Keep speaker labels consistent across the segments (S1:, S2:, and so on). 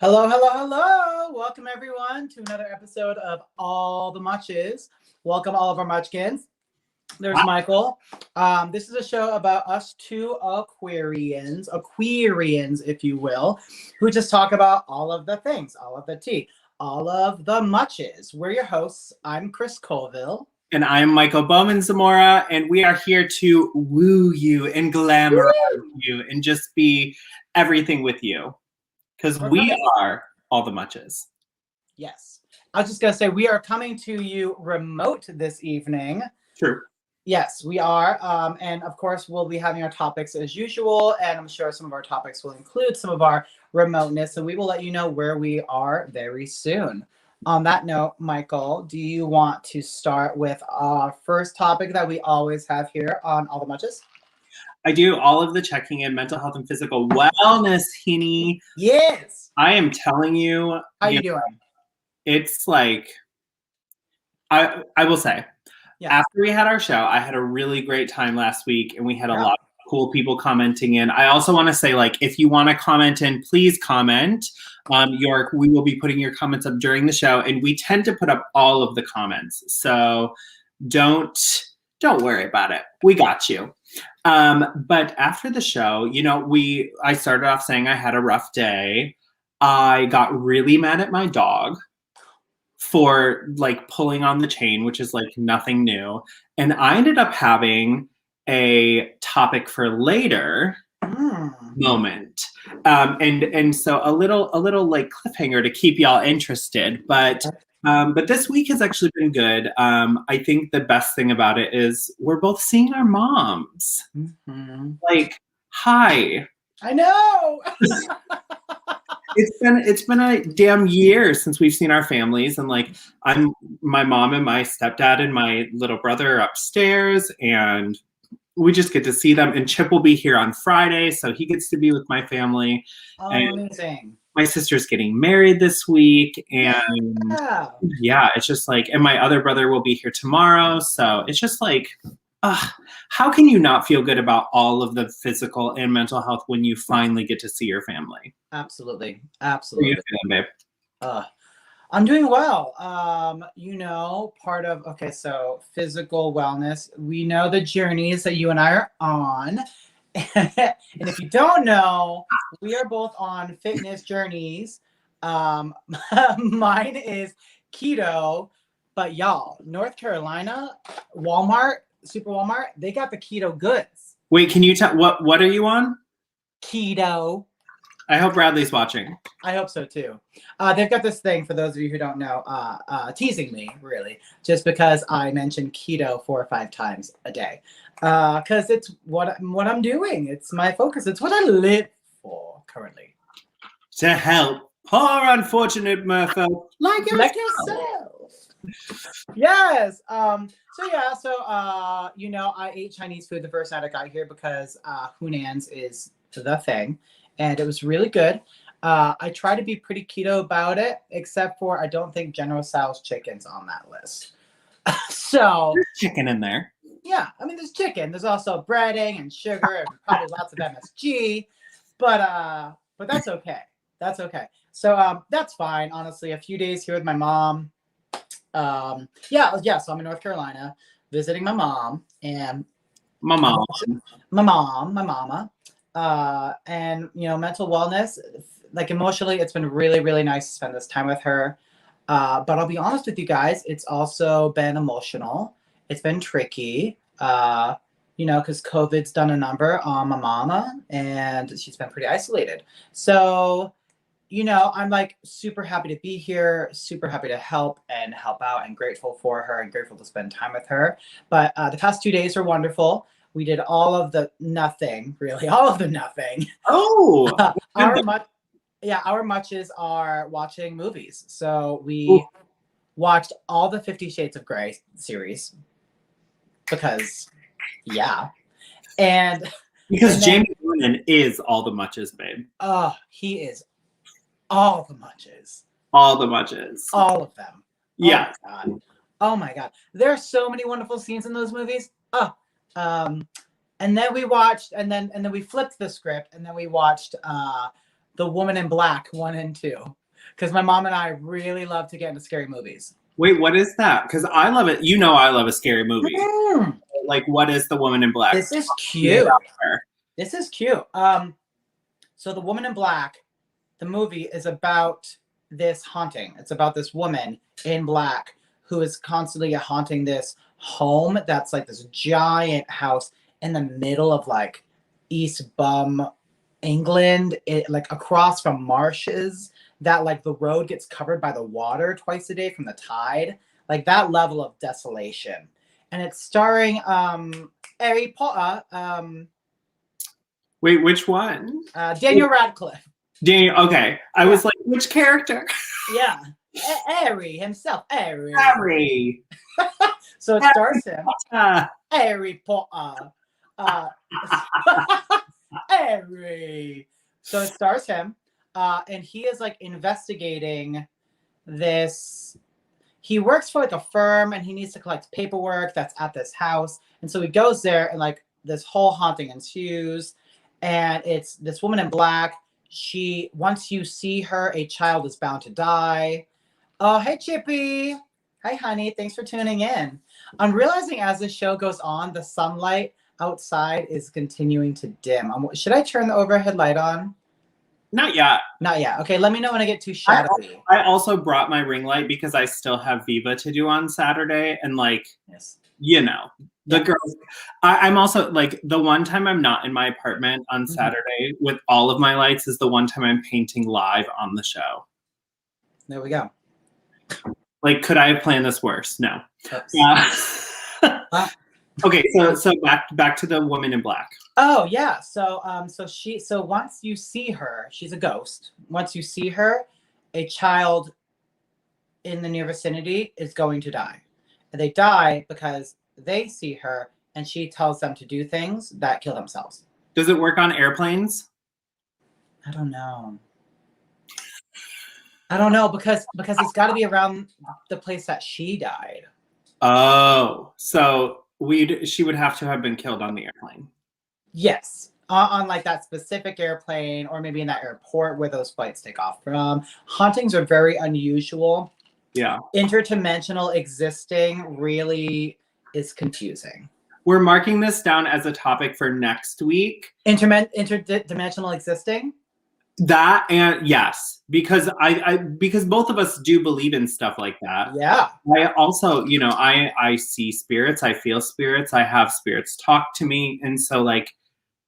S1: Hello, hello, hello. Welcome everyone to another episode of All the Muches. Welcome all of our Muchkins. There's Michael. This is a show about us two Aqueerians, if you will, who just talk about all of the things, all of the tea, all of the muches. We're your hosts. I'm Chris Colville.
S2: And I'm Michael Bowman Zamora, and we are here to woo you and glamorize you and just be everything with you. Because we are all the muches.
S1: Yes. I was just going to say, we are coming to you remote this evening.
S2: True.
S1: Yes, we are. And of course, we'll be having our topics as usual. And I'm sure some of our topics will include some of our remoteness. And we will let you know where we are very soon. On that note, Michael, do you want to start with our first topic that we always have here on All the Muches?
S2: I do all of the checking in mental health and physical wellness, Henny.
S1: Yes.
S2: I am telling you.
S1: How you doing?
S2: It's like, I will say, after we had our show, I had a really great time last week, and we had a lot of cool people commenting in. I also want to say, like, if you want to comment in, please comment. We will be putting your comments up during the show, and we tend to put up all of the comments. So don't worry about it. We got you. But after the show, I started off saying I had a rough day. I got really mad at my dog for like pulling on the chain, which is like nothing new. And I ended up having a topic for later moment. And so a little like cliffhanger to keep y'all interested. But this week has actually been good. I think the best thing about it is we're both seeing our moms. Mm-hmm. Like, hi.
S1: I know.
S2: It's been a damn year since we've seen our families, and like my mom and my stepdad and my little brother are upstairs, and we just get to see them. And Chip will be here on Friday, so he gets to be with my family.
S1: Oh,
S2: and
S1: amazing.
S2: My sister's getting married this week, and yeah, it's just like, and my other brother will be here tomorrow, so it's just like, how can you not feel good about all of the physical and mental health when you finally get to see your family?
S1: Absolutely.
S2: Absolutely. How are you feeling, babe?
S1: I'm doing well. So physical wellness, we know the journeys that you and I are on. And if you don't know, we are both on fitness journeys. Mine is keto, but y'all, North Carolina, Super Walmart, they got the keto goods.
S2: Wait, can you tell what are you on?
S1: Keto.
S2: I hope Bradley's watching.
S1: I hope so too. They've got this thing, for those of you who don't know, teasing me really, just because I mentioned keto 4 or 5 times a day, because it's what I'm doing. It's my focus. It's what I live for currently.
S2: To help poor unfortunate merfolk like yourself.
S1: Yes. I ate Chinese food the first night I got here because Hunan's is the thing. And it was really good. I try to be pretty keto about it, except for I don't think General Tso's chicken's on that list. So
S2: there's chicken in there.
S1: Yeah, I mean, there's chicken. There's also breading and sugar and probably lots of MSG, but that's okay. That's okay. So that's fine. Honestly, a few days here with my mom. So I'm in North Carolina visiting my mom and
S2: my mama.
S1: And mental wellness, like emotionally, it's been really, really nice to spend this time with her. But I'll be honest with you guys, it's also been emotional. It's been tricky, because COVID's done a number on my mama, and she's been pretty isolated. So, I'm like super happy to be here, super happy to help out, and grateful for her and grateful to spend time with her. But the past 2 days were wonderful. We did all of the nothing.
S2: Oh,
S1: our muches are watching movies. So we watched all the 50 Shades of Grey series because, and
S2: Jamie Dornan is all the muches, babe.
S1: Oh, he is all the muches.
S2: All the muches.
S1: All of them.
S2: Yeah.
S1: Oh my God. There are so many wonderful scenes in those movies. And then we watched, and then we flipped the script, and then we watched The Woman in Black 1 and 2, because my mom and I really love to get into scary movies.
S2: Wait, what is that? Because I love it. You know, I love a scary movie. Like, what is The Woman in Black?
S1: This is cute. This is cute. So The Woman in Black, the movie is about this haunting. It's about this woman in black who is constantly haunting this home that's like this giant house in the middle of like East Bum, England, like across from marshes that like the road gets covered by the water twice a day from the tide, like that level of desolation. And it's starring Harry Potter.
S2: Wait, which one?
S1: Daniel Radcliffe.
S2: Daniel. Okay, I was like, which character?
S1: Yeah, Harry himself. Harry.
S2: Harry.
S1: So it stars him. Harry Potter. Harry. So it stars him, and he is like investigating this. He works for like a firm, and he needs to collect paperwork that's at this house. And so he goes there, and like this whole haunting ensues. And it's this woman in black. She, once you see her, a child is bound to die. Oh, hey, Chippy. Hi, honey. Thanks for tuning in. I'm realizing as the show goes on, the sunlight outside is continuing to dim. Should I turn the overhead light on?
S2: Not yet.
S1: Not yet. Okay, let me know when I get too shadowy.
S2: I also brought my ring light because I still have Viva to do on Saturday. And like,
S1: yes.
S2: You know, the girls. I'm also like, the one time I'm not in my apartment on Saturday with all of my lights is the one time I'm painting live on the show.
S1: There we go.
S2: Like, could I have planned this worse? No. Okay, so back to the woman in black.
S1: Oh yeah. So once you see her, she's a ghost. Once you see her, a child in the near vicinity is going to die. And they die because they see her and she tells them to do things that kill themselves.
S2: Does it work on airplanes?
S1: I don't know because it's got to be around the place that she died.
S2: Oh, so she would have to have been killed on the airplane.
S1: Yes, on like that specific airplane, or maybe in that airport where those flights take off from. Hauntings are very unusual.
S2: Yeah.
S1: Interdimensional existing really is confusing.
S2: We're marking this down as a topic for next week.
S1: Interdimensional existing?
S2: That, and yes, because because both of us do believe in stuff like that.
S1: Yeah.
S2: I also, you know, I see spirits, I feel spirits, I have spirits talk to me. And so like,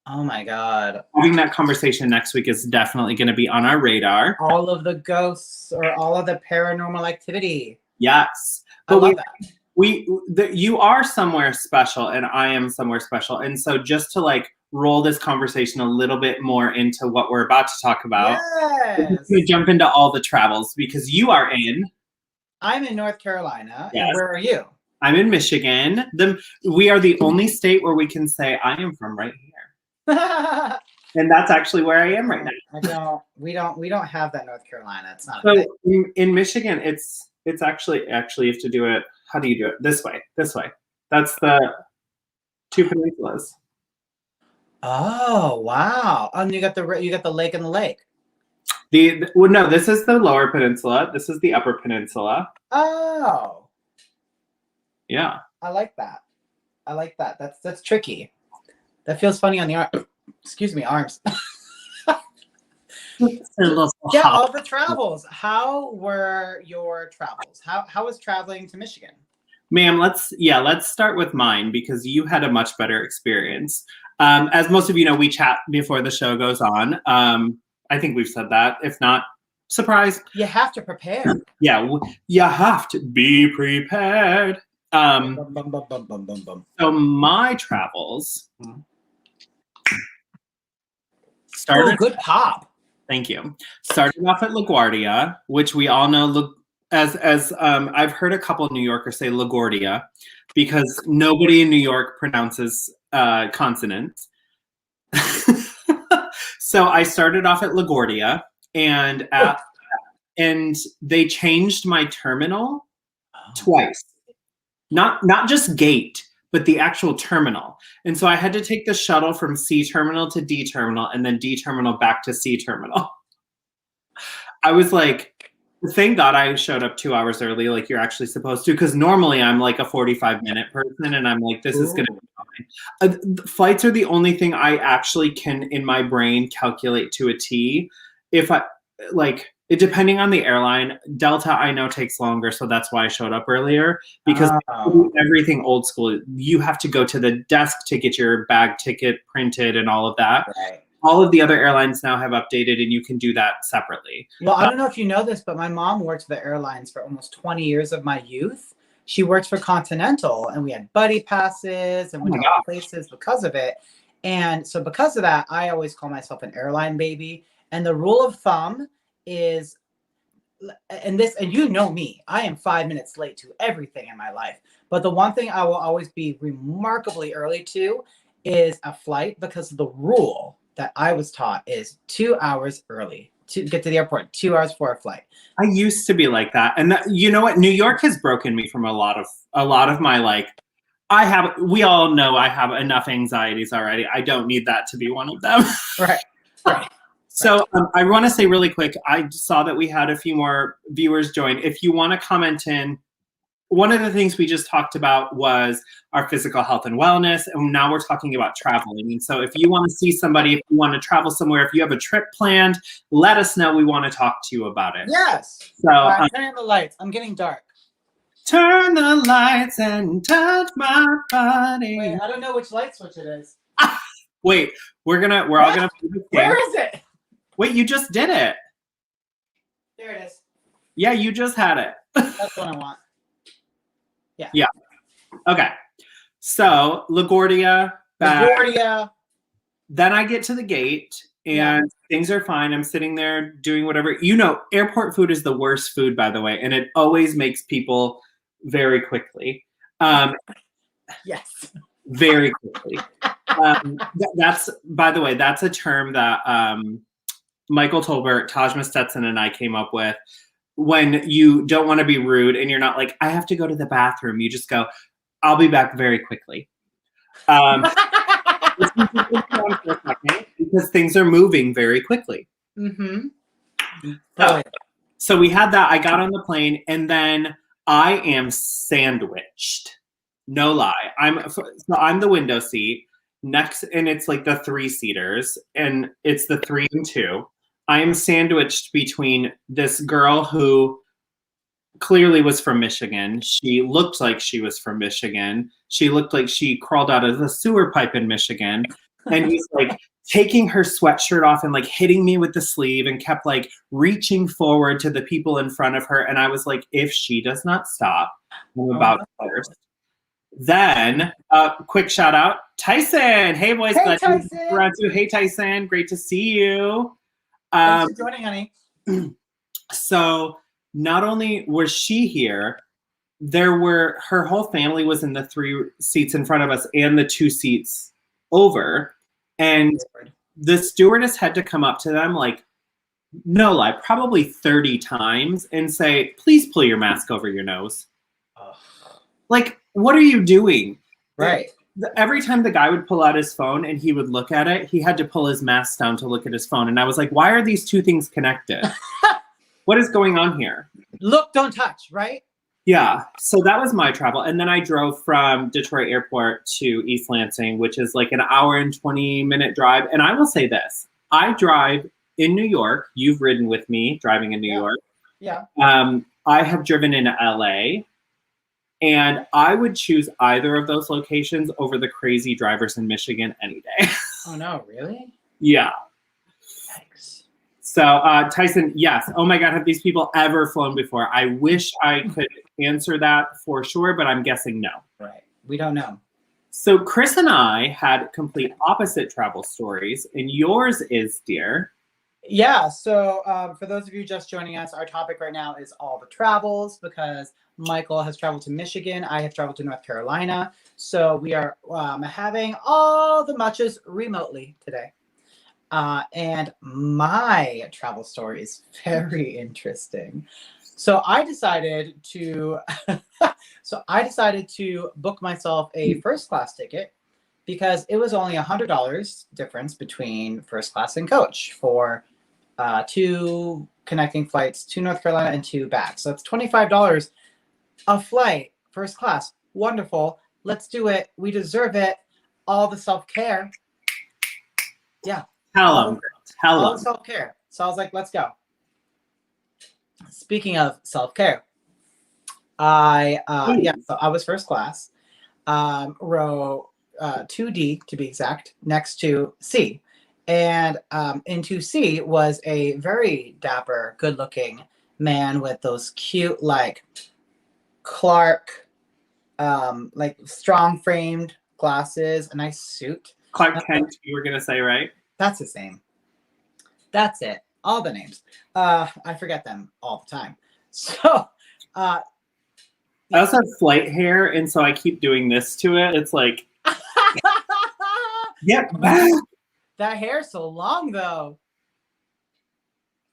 S1: oh my God.
S2: Having that conversation next week is definitely going to be on our radar.
S1: All of the ghosts or all of the paranormal activity.
S2: Yes.
S1: But I love that.
S2: You are somewhere special and I am somewhere special. And so just to like roll this conversation a little bit more into what we're about to talk about,
S1: yes.
S2: We're going to jump into all the travels because you are in.
S1: I'm in North Carolina.
S2: Yes.
S1: And where are you?
S2: I'm in Michigan. We are the only state where we can say I am from right here. And that's actually where I am right now.
S1: We don't have that North Carolina. It's not.
S2: So in Michigan, it's actually you have to do it. How do you do it? This way. That's the two peninsulas.
S1: Oh wow! And you got the lake and the lake.
S2: No, this is the lower peninsula. This is the upper peninsula.
S1: Oh.
S2: Yeah.
S1: I like that. That's tricky. That feels funny on the arm. Excuse me, arms. Yeah, all the travels. How were your travels? How was traveling to Michigan?
S2: Ma'am, let's start with mine because you had a much better experience. As most of you know, we chat before the show goes on. I think we've said that. If not, surprise.
S1: You have to prepare.
S2: Yeah, you have to be prepared. So my travels started.
S1: Oh, good pop.
S2: Thank you. Started off at LaGuardia, which we all know as I've heard a couple of New Yorkers say LaGuardia because nobody in New York pronounces consonants. So I started off at LaGuardia and they changed my terminal twice. Not just gate, but the actual terminal. And so I had to take the shuttle from C terminal to D terminal and then D terminal back to C terminal. I was like, thank God I showed up 2 hours early, like you're actually supposed to, because normally I'm like a 45-minute person, and I'm like, this is going to be fine. Flights are the only thing I actually can, in my brain, calculate to a T. If I, like, depending on the airline, Delta I know takes longer, so that's why I showed up earlier, because everything old school. You have to go to the desk to get your bag ticket printed and all of that.
S1: Right.
S2: All of the other airlines now have updated, and you can do that separately.
S1: Well, I don't know if you know this, but my mom worked for the airlines for almost 20 years of my youth. She worked for Continental, and we had buddy passes and went to places because of it. And so because of that, I always call myself an airline baby. And the rule of thumb is, and you know me, I am 5 minutes late to everything in my life. But the one thing I will always be remarkably early to is a flight, because the rule that I was taught is 2 hours early to get to the airport, 2 hours for a flight.
S2: I used to be like that. And you know what? New York has broken me from a lot of my, like, we all know I have enough anxieties already. I don't need that to be one of them.
S1: Right.
S2: So I want to say really quick, I saw that we had a few more viewers join. If you want to comment in, one of the things we just talked about was our physical health and wellness, and now we're talking about traveling. And so if you want to see somebody, if you want to travel somewhere, if you have a trip planned, let us know. We want to talk to you about it.
S1: Yes.
S2: So
S1: turn the lights. I'm getting dark.
S2: Turn the lights and touch my body.
S1: Wait, I don't know which light switch it is.
S2: Wait, we're all gonna play this game.
S1: Where is it?
S2: Wait, you just did it.
S1: There it is.
S2: Yeah, you just had it.
S1: That's what I want.
S2: Yeah. Okay. So LaGuardia.
S1: LaGuardia.
S2: Then I get to the gate and things are fine. I'm sitting there doing whatever. You know, airport food is the worst food, by the way, and it always makes people very quickly.
S1: Yes.
S2: Very quickly. That's, by the way, that's a term that Michael Tolbert, Tajma Stetson, and I came up with. When you don't want to be rude and you're not like, I have to go to the bathroom, you just go, I'll be back very quickly. Because things are moving very quickly.
S1: Mm-hmm.
S2: So we had that. I got on the plane, and then I am sandwiched. No lie. I'm the window seat next, and it's like the 3-seaters, and it's the 3 and 2. I am sandwiched between this girl who clearly was from Michigan. She looked like she was from Michigan. She looked like she crawled out of the sewer pipe in Michigan. And he's like taking her sweatshirt off and like hitting me with the sleeve, and kept like reaching forward to the people in front of her. And I was like, if she does not stop, I'm about to burst. Then, quick shout out, Tyson. Hey boys,
S1: hey, Tyson.
S2: Hey Tyson, great to see you.
S1: Thanks for joining, honey.
S2: So not only was she here, her whole family was in the 3 seats in front of us and the 2 seats over. And the stewardess had to come up to them, like, no lie, probably 30 times and say, please pull your mask over your nose. Like, what are you doing?
S1: Right.
S2: Every time the guy would pull out his phone and he would look at it, he had to pull his mask down to look at his phone. And I was like, why are these 2 things connected? What is going on here?
S1: Look, don't touch, right?
S2: Yeah. So that was my travel. And then I drove from Detroit Airport to East Lansing, which is like an hour and 20-minute drive. And I will say this, I drive in New York. You've ridden with me driving in New York.
S1: Yeah.
S2: I have driven in LA. And I would choose either of those locations over the crazy drivers in Michigan any day.
S1: Oh, no, really?
S2: Yeah.
S1: Yikes.
S2: So, Tyson, yes. Oh, my God, have these people ever flown before? I wish I could answer that for sure, but I'm guessing no.
S1: Right. We don't know.
S2: So, Chris and I had complete opposite travel stories, and yours is, dear.
S1: Yeah, so for those of you just joining us, our topic right now is all the travels, because Michael has traveled to Michigan. I have traveled to North Carolina. So we are having all the muches remotely today. And my travel story is very interesting. So I decided to book myself a first class ticket, because it was only $100 difference between first class and coach for 2 connecting flights to North Carolina and 2 back. So that's $25 a flight, first class. Wonderful. Let's do it. We deserve it. All the self-care. Yeah.
S2: Tell them.
S1: All the self-care. So I was like, let's go. Speaking of self-care, so I was first class. Row 2D to be exact, next to C. And in 2C was a very dapper, good-looking man with those cute, like Clark, like strong-framed glasses, a nice suit.
S2: Clark Kent, you were gonna say, right?
S1: That's his name. That's it. All the names. I forget them all the time. So
S2: I also have flight hair, and so I keep doing this to it. It's like, get back.
S1: That hair's so long, though.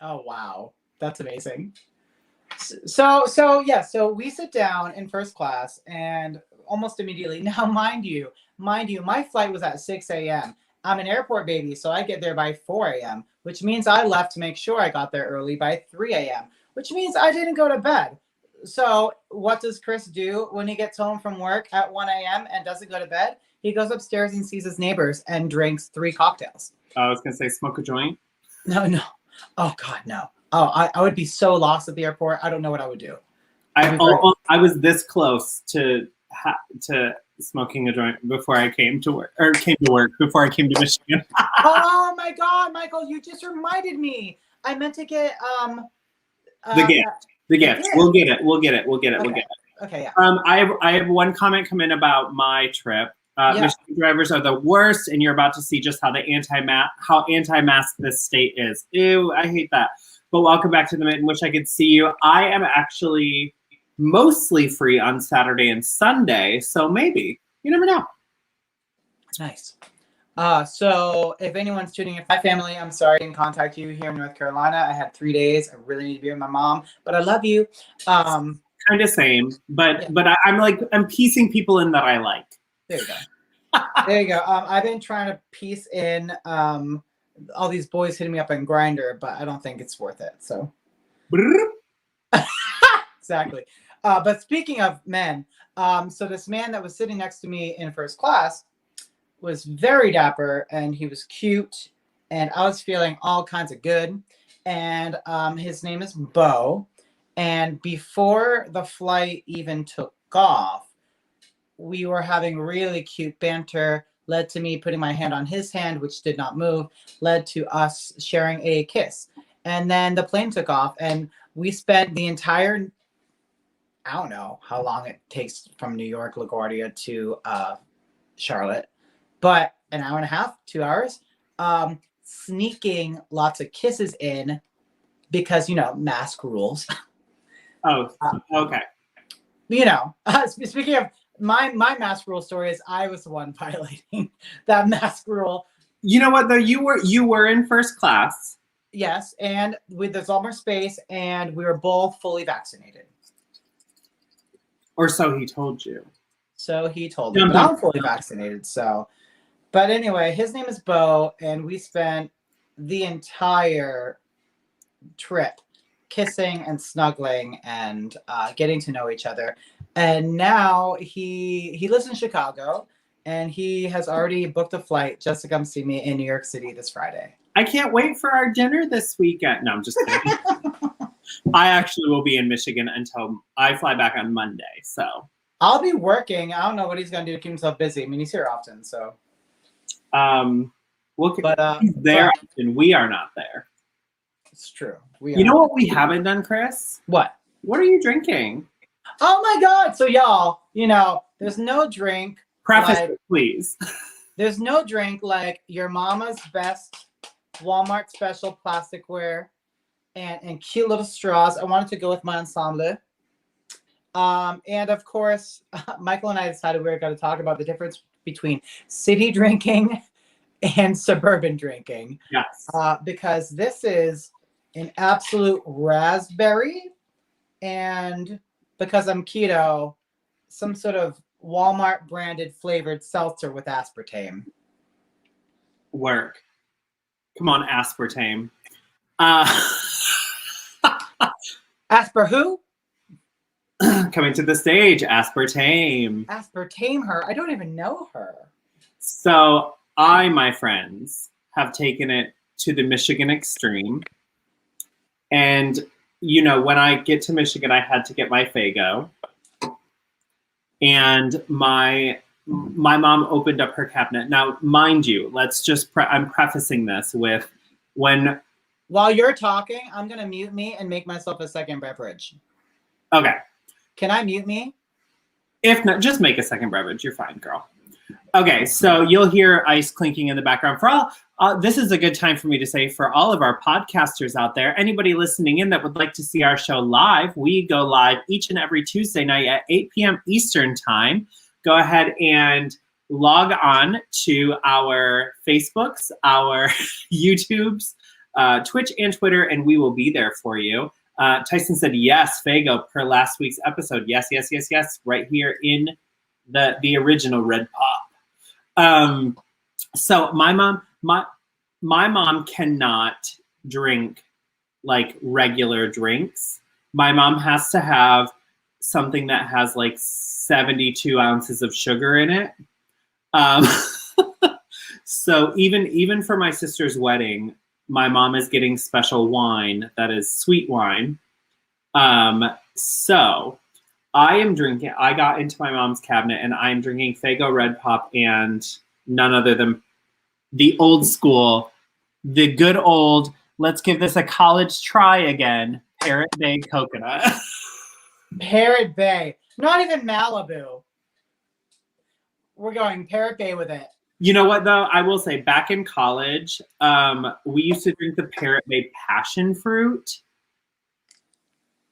S1: Oh, wow. That's amazing. So we sit down in first class, and almost immediately, now, mind you, my flight was at 6 a.m. I'm an airport baby, so I get there by 4 a.m., which means I left to make sure I got there early by 3 a.m., which means I didn't go to bed. So what does Chris do when he gets home from work at 1 a.m. and doesn't go to bed? He goes upstairs and sees his neighbors and drinks 3 cocktails.
S2: I was going to say smoke a joint.
S1: No. Oh, God, no. Oh, I would be so lost at the airport. I don't know what I would do.
S2: I was this close to smoking a joint before I came to work, before I came to Michigan.
S1: Oh, my God, Michael, you just reminded me. I meant to get
S2: the gift. The gift. We'll get it.
S1: Okay, yeah.
S2: I have one comment come in about my trip. Michigan drivers are the worst, and you're about to see just how anti-mask this state is. Ew, I hate that. But welcome back to the Mint in which I could see you. I am actually mostly free on Saturday and Sunday, so maybe. You never know.
S1: Nice. So if anyone's tuning in, my family, I'm sorry I didn't contact you here in North Carolina. I had 3 days. I really need to be with my mom, but I love you.
S2: Kind of same, but I'm piecing people in that I like.
S1: There you go. There you go. I've been trying to piece in all these boys hitting me up on Grindr, but I don't think it's worth it. So exactly. But speaking of men, so this man that was sitting next to me in first class was very dapper, and he was cute, and I was feeling all kinds of good. And his name is Bo. And before the flight even took off, we were having really cute banter, led to me putting my hand on his hand, which did not move, led to us sharing a kiss. And then the plane took off, and we spent the entire, I don't know how long it takes from New York, LaGuardia to Charlotte, but an hour and a half, 2 hours, sneaking lots of kisses in because, mask rules.
S2: Oh, okay.
S1: Speaking of my mask rule story, is I was the one violating that mask rule.
S2: You know what though? You were in first class.
S1: Yes, and there's all more space, and we were both fully vaccinated.
S2: Or so he told you.
S1: So he told me. But I'm fully vaccinated, so. But anyway, his name is Bo, and we spent the entire trip kissing and snuggling and getting to know each other. And now he lives in Chicago, and he has already booked a flight just to come see me in New York City this Friday.
S2: I can't wait for our dinner this weekend. No, I'm just kidding. I actually will be in Michigan until I fly back on Monday. So
S1: I'll be working. I don't know what he's going to do to keep himself busy. I mean, he's here often, so.
S2: He's there, and we are not there.
S1: It's true.
S2: You know what we haven't done, Chris?
S1: What?
S2: What are you drinking?
S1: Oh my God! So y'all, there's no drink.
S2: Preface it, please.
S1: There's no drink like your mama's best Walmart special plasticware and cute little straws. I wanted to go with my ensemble. And of course, Michael and I decided we were going to talk about the difference between city drinking and suburban drinking.
S2: Yes.
S1: Because this is an absolute raspberry, and because I'm keto, some sort of Walmart branded flavored seltzer with aspartame.
S2: Work. Come on, aspartame.
S1: Asper who?
S2: Coming to the stage, Aspartame.
S1: Aspartame her? I don't even know her.
S2: So I, my friends, have taken it to the Michigan extreme. And, you know, when I get to Michigan, I had to get my Faygo. And my mom opened up her cabinet. Now, mind you, let's just, I'm prefacing this with when...
S1: While you're talking, I'm going to mute me and make myself a second beverage.
S2: Okay.
S1: Can I mute me?
S2: If not, just make a second beverage. You're fine, girl. Okay, so you'll hear ice clinking in the background. For all, this is a good time for me to say, for all of our podcasters out there, anybody listening in that would like to see our show live, we go live each and every Tuesday night at 8 p.m. Eastern time. Go ahead and log on to our Facebooks, our YouTubes, Twitch and Twitter, and we will be there for you. Tyson said, yes, Faygo, per last week's episode. Yes, yes, yes, yes, right here in the original Red Pop. So my mom cannot drink like regular drinks. My mom has to have something that has like 72 ounces of sugar in it. So even for my sister's wedding, my mom is getting special wine that is sweet wine. So I am drinking, I got into my mom's cabinet and I'm drinking Faygo Red Pop and none other than the old school, the good old, let's give this a college try again, Parrot Bay Coconut.
S1: Parrot Bay. Not even Malibu. We're going Parrot Bay with it.
S2: You know what, though? I will say, back in college, we used to drink the Parrot Bay passion fruit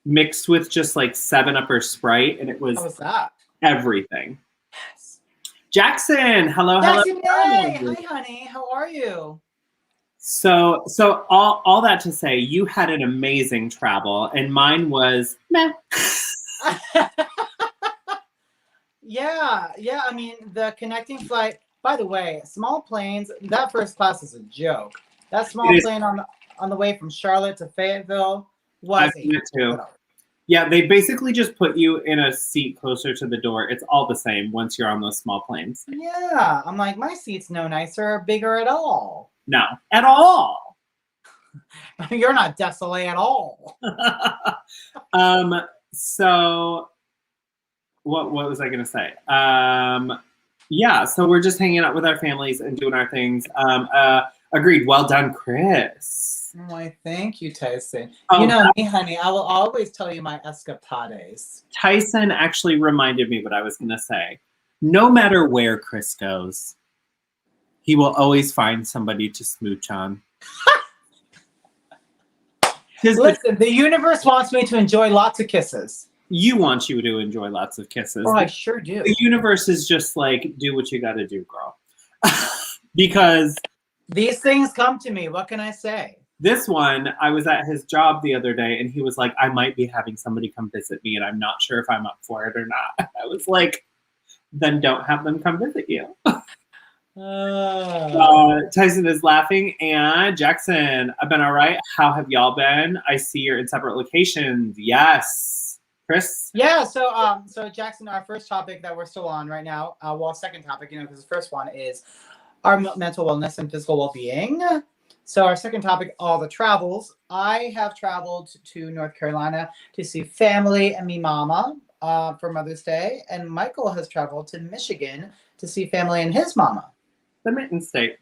S2: mixed with just like 7-Up or Sprite, and it was,
S1: How was that?
S2: Everything.
S1: Yes.
S2: Jackson, hello,
S1: Jackson,
S2: hello.
S1: Hey, hi, honey. How are you?
S2: So all that to say, you had an amazing travel, and mine was meh.
S1: Yeah. I mean, the connecting flight. By the way, small planes. That first class is a joke. That small plane on the way from Charlotte to Fayetteville was
S2: it too. Yeah, they basically just put you in a seat closer to the door. It's all the same once you're on those small planes.
S1: Yeah, I'm like, my seat's no nicer or bigger at all.
S2: No, at all.
S1: You're not desolate at all.
S2: So what was I gonna say? Yeah, so we're just hanging out with our families and doing our things. Agreed. Well done, Chris.
S1: Why, thank you, Tyson.
S2: Oh,
S1: you know me, honey. I will always tell you my escapades.
S2: Tyson actually reminded me what I was gonna say. No matter where Chris goes, he will always find somebody to smooch on.
S1: Listen, the universe wants me to enjoy lots of kisses.
S2: You want you to enjoy lots of kisses.
S1: Oh, I sure do.
S2: The universe is just like, do what you got to do, girl. Because
S1: these things come to me. What can I say?
S2: This one, I was at his job the other day, and he was like, I might be having somebody come visit me, and I'm not sure if I'm up for it or not. I was like, then don't have them come visit you. Tyson is laughing, and Jackson, I've been all right. How have y'all been? I see you're in separate locations. Yes. Chris?
S1: Yeah, so Jackson, our first topic that we're still on right now, second topic, because the first one is our mental wellness and physical well-being. So our second topic, all the travels. I have traveled to North Carolina to see family and me mama for Mother's Day, and Michael has traveled to Michigan to see family and his mama.
S2: The Mitten State.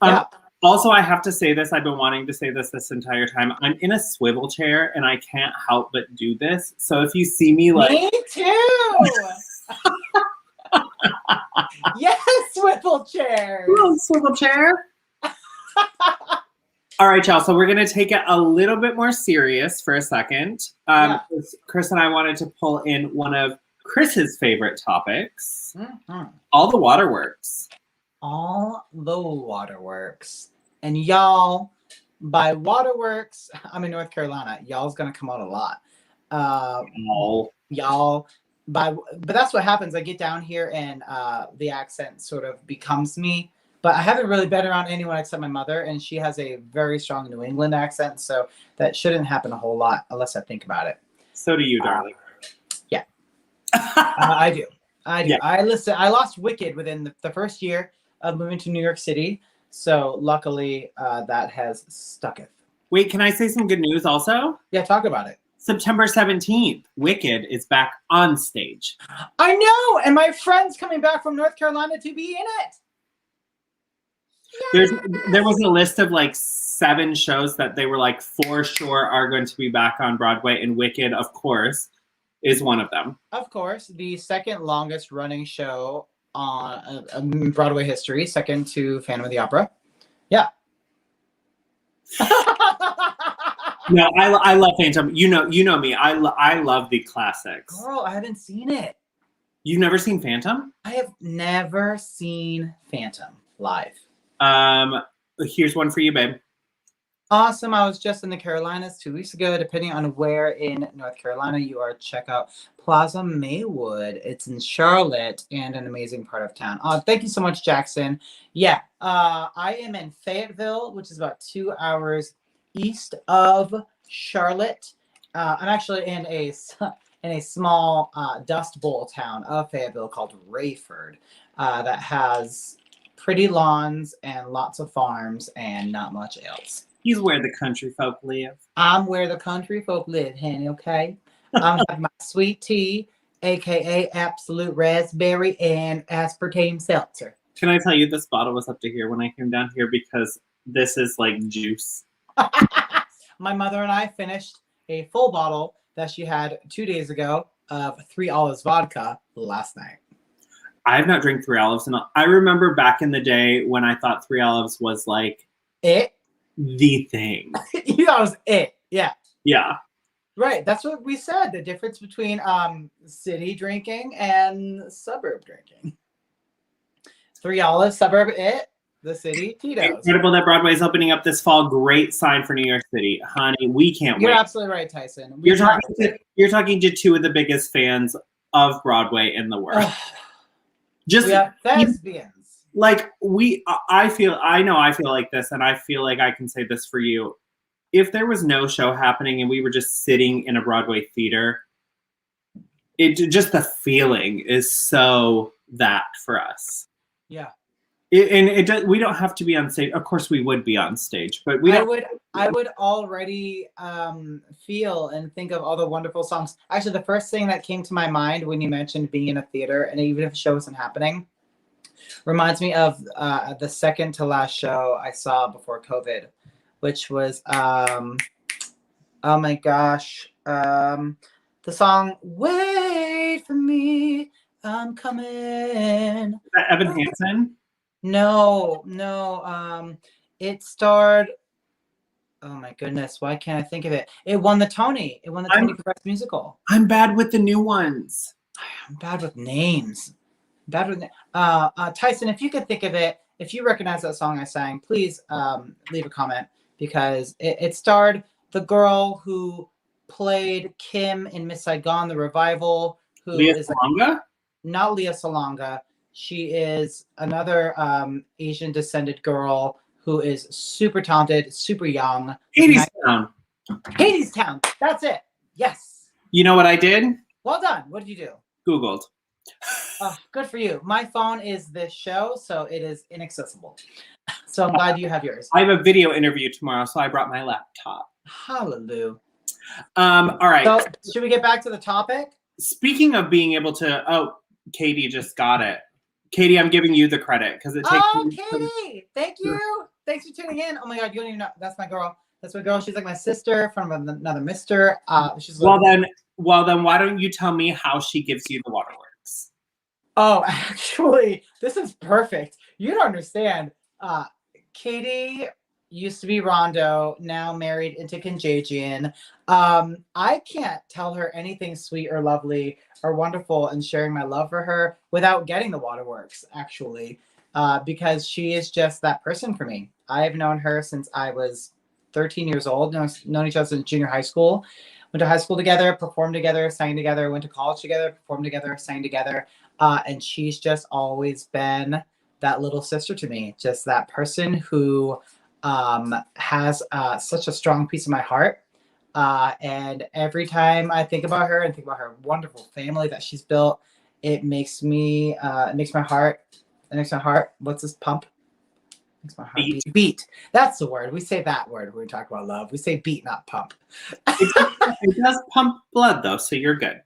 S1: Yeah.
S2: Also, I have to say this. I've been wanting to say this entire time. I'm in a swivel chair, and I can't help but do this. So if you see me like...
S1: Me too! Yes, swivel chair!
S2: Ooh, swivel chair! All right, y'all. So we're going to take it a little bit more serious for a second. Chris and I wanted to pull in one of Chris's favorite topics. Mm-hmm. All the waterworks.
S1: All the waterworks. And y'all, by waterworks, I'm in North Carolina. Y'all's gonna come out a lot. Y'all, but that's what happens. I get down here and the accent sort of becomes me. But I haven't really been around anyone except my mother, and she has a very strong New England accent, so that shouldn't happen a whole lot unless I think about it.
S2: So do you, darling.
S1: Yeah. I do.
S2: Yeah.
S1: I lost Wicked within the first year of moving to New York City, so luckily that has stucketh.
S2: Wait, can I say some good news also?
S1: Yeah, talk about it.
S2: September 17th, Wicked is back on stage.
S1: I know, and my friend's coming back from North Carolina to be in it.
S2: Yes! There was a list of like 7 shows that they were like for sure are going to be back on Broadway, and Wicked, of course, is one of them.
S1: Of course, the second longest running show on Broadway history, second to Phantom of the Opera. Yeah.
S2: No, I love Phantom. You know me. I love the classics.
S1: Girl, I haven't seen it.
S2: You've never seen Phantom?
S1: I have never seen Phantom live.
S2: Here's one for you, babe.
S1: Awesome. I was just in the Carolinas 2 weeks ago. Depending on where in North Carolina you are, check out Plaza Maywood. It's in Charlotte and an amazing part of town. Thank you so much, Jackson. Yeah, I am in Fayetteville, which is about 2 hours east of Charlotte. I'm actually in a small Dust Bowl town of Fayetteville called Rayford that has pretty lawns and lots of farms and not much else.
S2: He's where the country folk live.
S1: I'm where the country folk live, honey, okay? I'm having my sweet tea, aka absolute raspberry and aspartame seltzer.
S2: Can I tell you, this bottle was up to here when I came down here because this is like juice.
S1: My mother and I finished a full bottle that she had 2 days ago of 3 Olives vodka last night.
S2: I have not drank 3 Olives, and I remember back in the day when I thought 3 Olives was like
S1: it.
S2: The thing.
S1: You thought it was it. Yeah.
S2: Yeah.
S1: Right. That's what we said. The difference between city drinking and suburb drinking. 3 Olives, suburb it, the city Tito's.
S2: Incredible that Broadway is opening up this fall. Great sign for New York City. Honey, we can't wait.
S1: You're absolutely right, Tyson.
S2: You're talking to 2 of the biggest fans of Broadway in the world. Just
S1: we have thespians.
S2: Like I feel like this, and I feel like I can say this for you. If there was no show happening and we were just sitting in a Broadway theater, just the feeling is so that for us.
S1: Yeah.
S2: We don't have to be on stage. Of course, we would be on stage, but
S1: I would already feel and think of all the wonderful songs. Actually, the first thing that came to my mind when you mentioned being in a theater, and even if a show wasn't happening, reminds me of the second to last show I saw before COVID, which was oh my gosh, the song "Wait for Me, I'm Coming."
S2: Is that Evan Hansen?
S1: No. It starred. Oh my goodness, why can't I think of it? It won the Tony. It won the Tony for Best Musical.
S2: I'm bad with the new ones.
S1: I'm bad with names. Tyson, if you could think of it, if you recognize that song I sang, please leave a comment, because it starred the girl who played Kim in Miss Saigon, the revival.
S2: Leah Salonga?
S1: Not Leah Salonga. She is another Asian descended girl who is super talented, super young.
S2: Hadestown.
S1: Hadestown. That's it. Yes.
S2: You know what I did?
S1: Well done. What did you do?
S2: Googled.
S1: Oh, good for you. My phone is this show, so it is inaccessible. So I'm glad you have yours.
S2: I have a video interview tomorrow, so I brought my laptop.
S1: Hallelujah.
S2: All right.
S1: So should we get back to the topic?
S2: Speaking of being able to, Katie just got it. Katie, I'm giving you the credit because it takes.
S1: Oh, Katie! Thank you. Thanks for tuning in. Oh my God, you don't even know. That's my girl. That's my girl. She's like my sister from another Mister. She's
S2: well then, why don't you tell me how she gives you the waterworks?
S1: Oh, actually, this is perfect. You don't understand. Katie used to be Rondo, now married into Conjagian. I can't tell her anything sweet or lovely or wonderful and sharing my love for her without getting the waterworks, actually, because she is just that person for me. I've known her since I was 13 years old, known each other since junior high school. Went to high school together, performed together, sang together, went to college together, performed together, sang together. And she's just always been that little sister to me, just that person who has such a strong piece of my heart. And every time I think about her and think about her wonderful family that she's built, it makes my heart, what's this, pump? Makes my heart beat. Beat. That's the word. We say that word when we talk about love. We say beat, not pump.
S2: It does pump blood, though, so you're good.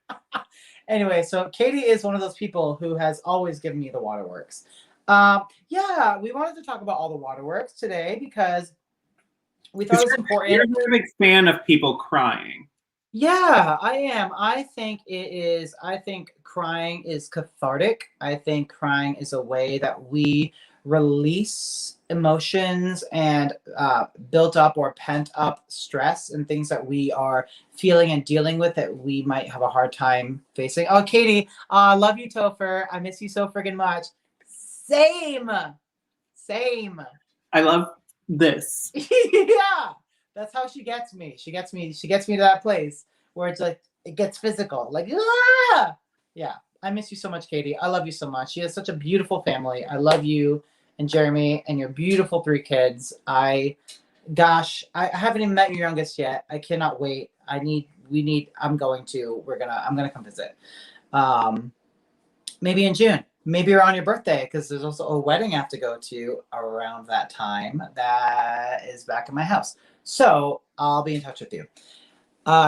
S1: Anyway, so Katie is one of those people who has always given me the waterworks. Yeah, we wanted to talk about all the waterworks today because we thought it was important.
S2: You're a big fan of people crying.
S1: Yeah, I am. I think crying is cathartic. I think crying is a way that we release emotions and built up or pent up stress and things that we are feeling and dealing with that we might have a hard time facing. Oh, Katie, love you, Topher. I miss you so friggin' much. Same.
S2: I love this.
S1: Yeah, that's how she gets me. She gets me to that place where it's like it gets physical. Like, ah! Yeah. I miss you so much, Katie. I love you so much. She has such a beautiful family. I love you and Jeremy and your beautiful 3 kids. I haven't even met your youngest yet. I cannot wait. I'm going to come visit. Maybe in June. Maybe around your birthday, because there's also a wedding I have to go to around that time that is back in my house. So I'll be in touch with you.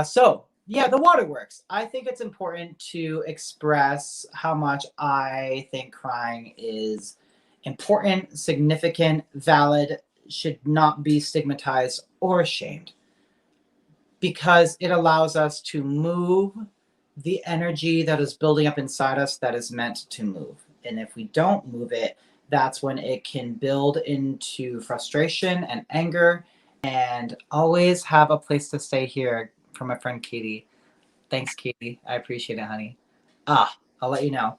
S1: So yeah, the waterworks. I think it's important to express how much I think crying is important, significant, valid, should not be stigmatized or shamed, because it allows us to move the energy that is building up inside us that is meant to move. And if we don't move it, that's when it can build into frustration and anger. And always have a place to stay here for my friend Katie. Thanks, Katie. I appreciate it, honey. I'll let you know.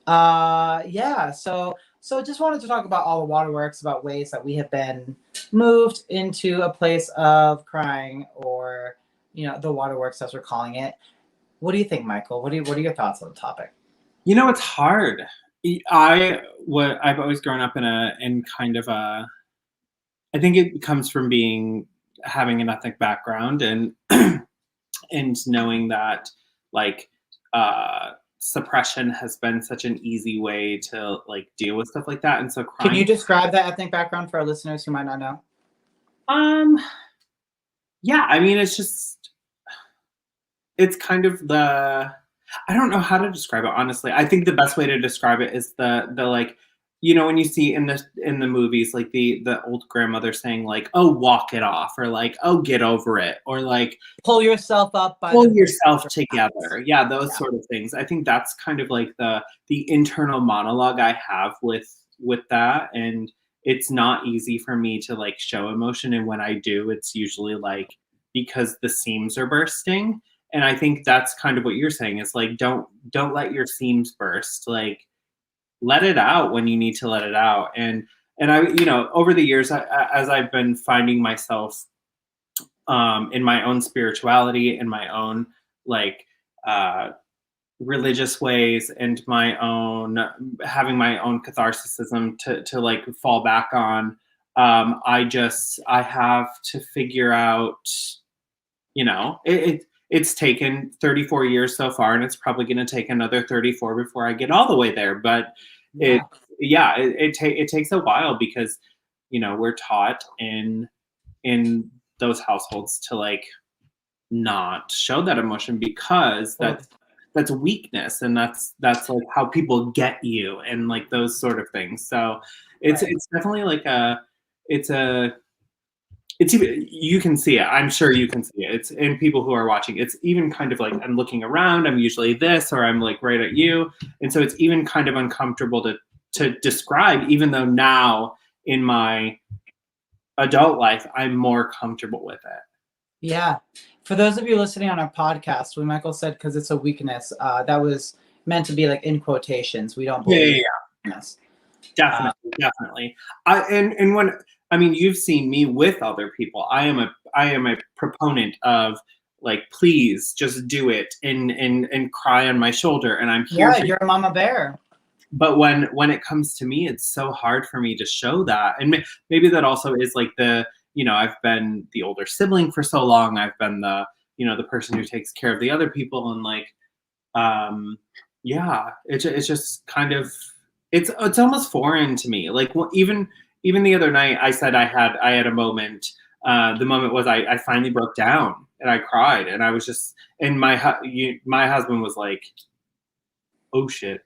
S1: Yeah, so just wanted to talk about all the waterworks, about ways that we have been moved into a place of crying, or the waterworks as we're calling it. What do you think, Michael? What are your thoughts on the topic?
S2: It's hard. I've always grown up in kind of a, I think it comes from having an ethnic background and and knowing that like suppression has been such an easy way to like deal with stuff like that. And so crying.
S1: Can you describe that ethnic background for our listeners who might not know?
S2: Yeah, I mean, it's kind of I don't know how to describe it, honestly. I think the best way to describe it is the like, when you see in the movies, like the old grandmother saying like, oh, walk it off, or like, oh, get over it, or like
S1: pull yourself up,
S2: pull yourself together. Yeah, those sort of things. I think that's kind of like the internal monologue I have with that. And it's not easy for me to like show emotion. And when I do, it's usually like because the seams are bursting. And I think that's kind of what you're saying is like, don't let your seams burst. Like, let it out when you need to let it out. And I, over the years, as I've been finding myself in my own spirituality, in my own like religious ways, and having my own catharsism to like fall back on, I have to figure out, it's taken 34 years so far, and it's probably going to take another 34 before I get all the way there. But it takes a while, because, we're taught in those households to like not show that emotion, because that's weakness, and that's like how people get you, and like those sort of things. So it's definitely like it's even, you can see it. I'm sure you can see it. It's in people who are watching. It's even kind of like, I'm looking around, I'm usually this, or I'm like right at you. And so it's even kind of uncomfortable to describe, even though now in my adult life, I'm more comfortable with it.
S1: Yeah. For those of you listening on our podcast, when Michael said, because it's a weakness, that was meant to be like in quotations. We don't believe weakness.
S2: Definitely. And when, I mean, you've seen me with other people. I am a proponent of like, please just do it and cry on my shoulder, and I'm here.
S1: Yeah, you're a mama bear.
S2: but when it comes to me, it's so hard for me to show that. And maybe that also is like I've been the older sibling for so long. I've been the person who takes care of the other people, and like, yeah, it's just kind of, it's almost foreign to me. Like, even the other night, I said I had a moment. The moment was I finally broke down and I cried, and I was just, and my husband was like, "Oh shit."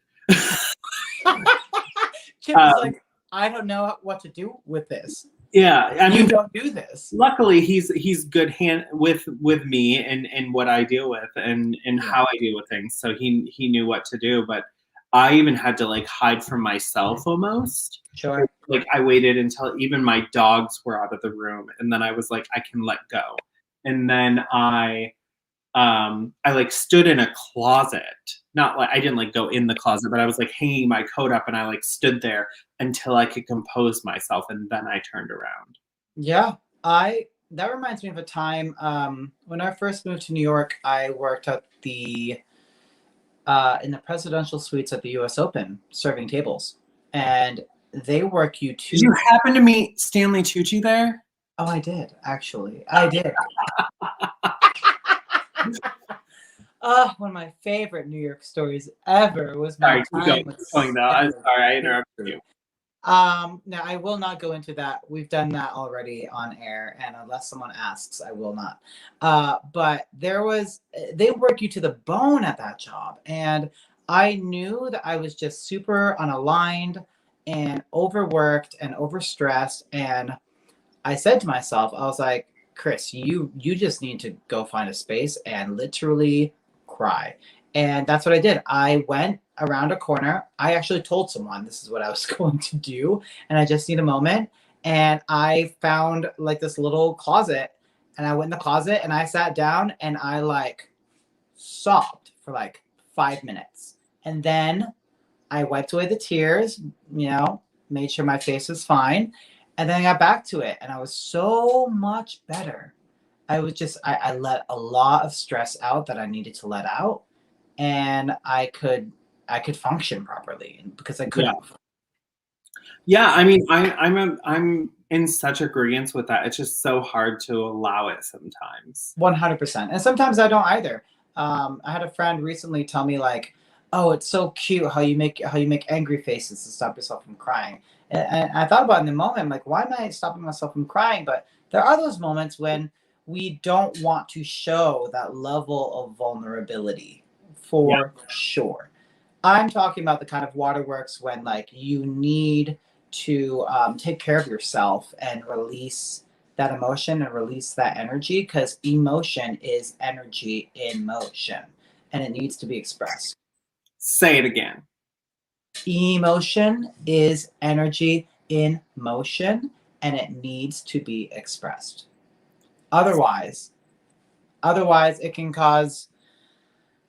S1: Chip was like, I don't know what to do with this.
S2: Yeah, I mean,
S1: you don't do this.
S2: Luckily, he's good hand with me and what I deal with and how I deal with things. So he knew what to do, but I even had to like hide from myself almost.
S1: Sure.
S2: Like I waited until even my dogs were out of the room, and then I was like, I can let go. And then I like stood in a closet. Not like I didn't like go in the closet, but I was like hanging my coat up, and I like stood there until I could compose myself, and then I turned around.
S1: Yeah, that reminds me of a time when I first moved to New York. I worked at the in the presidential suites at the U.S. Open, serving tables, and they work you to.
S2: Did you happen to meet Stanley Tucci there?
S1: Oh, I did actually. I did. One of my favorite New York stories ever was my time with
S2: going though. I'm sorry, I interrupted you.
S1: No, I will not go into that. We've done that already on air, and unless someone asks, I will not. But they work you to the bone at that job, and I knew that I was just super unaligned and overworked and overstressed, and I said to myself, I was like, Chris, you just need to go find a space and literally cry. And that's what I did. I went around a corner. I actually told someone this is what I was going to do, and I just need a moment. And I found like this little closet, and I went in the closet and I sat down and I like sobbed for like 5 minutes. And then I wiped away the tears, made sure my face was fine. And then I got back to it, and I was so much better. I let a lot of stress out that I needed to let out, and I could function properly because I couldn't.
S2: Yeah, I mean, I'm in such agreement with that. It's just so hard to allow it sometimes.
S1: 100%, and sometimes I don't either. I had a friend recently tell me like, "Oh, it's so cute how you make angry faces to stop yourself from crying." And I thought about it in the moment. I'm like, why am I stopping myself from crying? But there are those moments when we don't want to show that level of vulnerability, for sure. I'm talking about the kind of waterworks when like you need to take care of yourself and release that emotion and release that energy, because emotion is energy in motion and it needs to be expressed.
S2: Say it again.
S1: Emotion is energy in motion and it needs to be expressed. Otherwise it can cause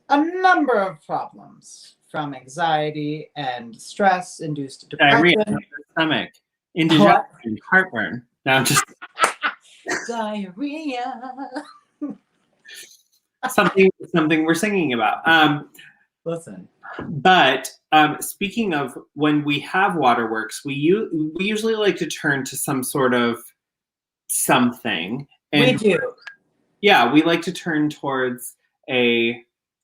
S1: a number of problems, from anxiety and stress induced depression.
S2: Diarrhea, stomach, indigestion, heartburn. Now just
S1: diarrhea.
S2: something we're singing about.
S1: Listen.
S2: But speaking of when we have waterworks, we usually like to turn to some sort of something. And
S1: we do.
S2: Yeah, we like to turn towards